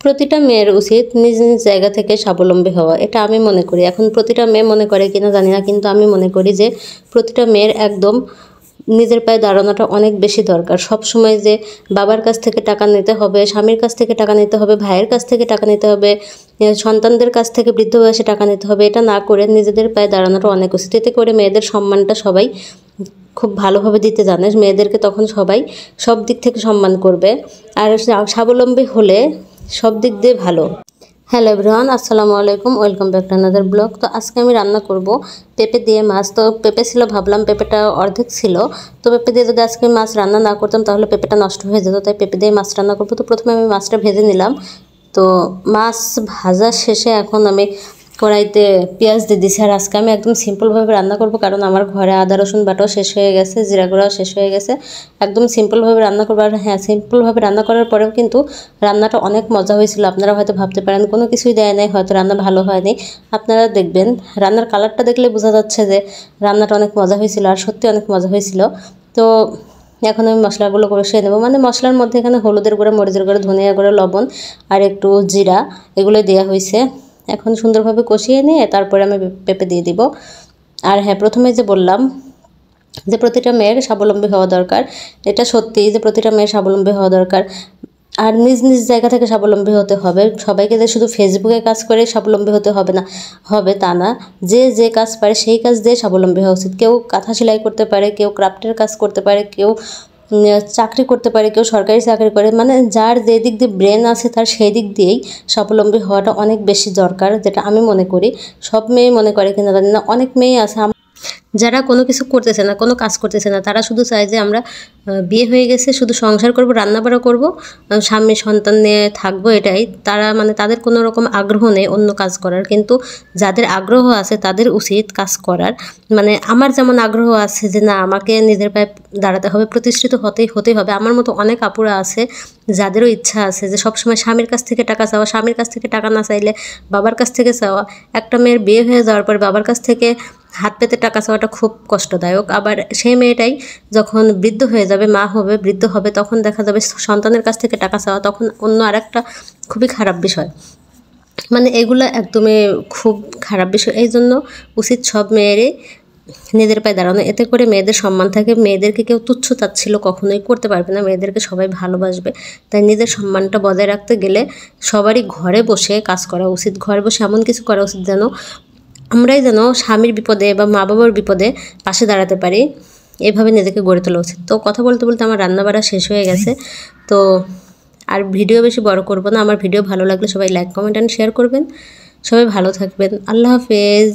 প্রতিটা মেয়ের উচিত নিজ নিজ জায়গা থেকে স্বাবলম্বী হওয়া, এটা আমি মনে করি। এখন প্রতিটা মেয়ে মনে করে কিনা জানি না, কিন্তু আমি মনে করি যে প্রতিটা মেয়ের একদম নিজের পায়ে দাঁড়ানোটা অনেক বেশি দরকার। সব সময় যে বাবার কাছ থেকে টাকা নিতে হবে, স্বামীর কাছ থেকে টাকা নিতে হবে, ভাইয়ের কাছ থেকে টাকা নিতে হবে, সন্তানদের কাছ থেকে বৃদ্ধ বয়সে টাকা নিতে হবে, এটা না করে নিজেদের পায়ে দাঁড়ানোটা অনেক উচিত। এতে করে মেয়েদের সম্মানটা সবাই খুব ভালোভাবে দিতে জানে, মেয়েদেরকে তখন সবাই সব দিক থেকে সম্মান করবে। আর স্বাবলম্বী হলে সব দিক দিয়ে ভালো। হ্যালো এভরিওয়ান, আসসালামু আলাইকুম, welcome back to another blog. তো আজকে আমি রান্না করব পেঁপে দিয়ে মাছ। তো পেঁপে ছিল, ভাবলাম পেঁপেটা অর্ধেক ছিল, তো পেঁপে দিয়ে যদি আজকে মাছ রান্না না করতাম তাহলে পেঁপেটা নষ্ট হয়ে যেত, তাই পেঁপে দিয়ে মাছ রান্না করবো। তো প্রথমে আমি মাছটা ভেজে নিলাম। তো মাছ ভাজা শেষে এখন আমি কড়াইতে পেঁয়াজ দিয়ে দিছি। আর আজকে আমি একদম সিম্পলভাবে রান্না করব, কারণ আমার ঘরে আদা রসুন বাটাও শেষ হয়ে গেছে, জিরা গুঁড়াও শেষ হয়ে গেছে। একদম সিম্পলভাবে রান্না করবো। আর হ্যাঁ, সিম্পলভাবে রান্না করার পরেও কিন্তু রান্নাটা অনেক মজা হয়েছিল। আপনারা হয়তো ভাবতে পারেন কোনো কিছুই দেয় নাই, হয়তো রান্না ভালো হয়নি। আপনারা দেখবেন রান্নার কালারটা দেখলে বোঝা যাচ্ছে যে রান্নাটা অনেক মজা হয়েছিল, আর সত্যি অনেক মজা হয়েছিল। তো এখন আমি মশলাগুলো কষিয়ে নেবো। মানে মশলার মধ্যে এখানে হলুদের গুঁড়া, মরিচের গুঁড়া, ধনিয়া গুঁড়া, লবণ আর একটু জিরা, এগুলো দেওয়া হয়েছে। এখন সুন্দরভাবে কষিয়ে নিয়ে তারপরে আমি পেঁপে দিয়ে দিব। আর হ্যাঁ, প্রথমে যে বললাম যে প্রতিটা মেয়ের স্বাবলম্বী হওয়া দরকার, এটা সত্যি যে প্রতিটা মেয়ের স্বাবলম্বী হওয়া দরকার। আর নিজ নিজ জায়গা থেকে স্বাবলম্বী হতে হবে। সবাইকে যে শুধু ফেসবুকে কাজ করে স্বাবলম্বী হতে হবে না, হবে তা না। যে যে কাজ পারে সেই কাজ দিয়ে স্বাবলম্বী হওয়া উচিত। কেউ কাঁথা সেলাই করতে পারে, কেউ ক্রাফটের কাজ করতে পারে, কেউ চাকরি করতে পারে, কেউ সরকারি চাকরি করে। মানে যার যে দিক দিয়ে ব্রেন আছে তার সেই দিক দিয়েই স্বাবলম্বী হওয়াটা অনেক বেশি দরকার, যেটা আমি মনে করি। সব মেয়ে মনে করে কিনা জানি না, অনেক মেয়ে আছে যারা কোনো কিছু করতেছে না, কোনো কাজ করতেছে না, তারা শুধু চায় যে আমরা বিয়ে হয়ে গেছে, শুধু সংসার করব, রান্নাবাড়া করব, স্বামী সন্তান নিয়ে থাকবো, এটাই তারা। মানে তাদের কোনো রকম আগ্রহ নেই অন্য কাজ করার। কিন্তু যাদের আগ্রহ আছে তাদের উচিত কাজ করার। মানে আমার যেমন আগ্রহ আছে যে না, আমাকে নিজের পায়ে দাঁড়াতে হবে, প্রতিষ্ঠিত হতেই হবে। আমার মতো অনেক আপুরা আছে যাদেরও ইচ্ছা আছে যে সবসময় স্বামীর কাছ থেকে টাকা চাওয়া, স্বামীর কাছ থেকে টাকা না চাইলে বাবার কাছ থেকে চাওয়া। একটা মেয়ের বিয়ে হয়ে যাওয়ার পর বাবার কাছ থেকে হাত পেতে টাকা চাওয়াটা খুব কষ্টদায়ক। আবার সেই মেয়েটাই যখন বৃদ্ধ হয়ে যাবে, মা হবে, বৃদ্ধ হবে, তখন দেখা যাবে সন্তানের কাছ থেকে টাকা চাওয়া, তখন অন্য আরেকটা খুবই খারাপ বিষয়। মানে এগুলো একদমই খুব খারাপ বিষয়। এই জন্য উচিত সব মেয়েরই নিজের পায়ে দাঁড়ানো। এতে করে মেয়েদের সম্মান থাকে, মেয়েদেরকে কেউ তুচ্ছ তাচ্ছিল্য কখনোই করতে পারবে না, মেয়েদেরকে সবাই ভালোবাসবে। তাই নিজের সম্মানটা বজায় রাখতে গেলে সবারই ঘরে বসে কাজ করা উচিত। ঘরে বসে এমন কিছু করা উচিত যেন আমরাই যেন স্বামীর বিপদে বা মা বাবার বিপদে পাশে দাঁড়াতে পারি, এভাবে নিজেকে গড়ে তোলা উচিত। তো কথা বলতে বলতে আমার রান্নাবাড়া শেষ হয়ে গেছে। তো আর ভিডিও বেশি বড় করব না। আমার ভিডিও ভালো লাগলে সবাই লাইক, কমেন্ট অ্যান্ড শেয়ার করবেন। সবাই ভালো থাকবেন। আল্লাহ হাফেজ।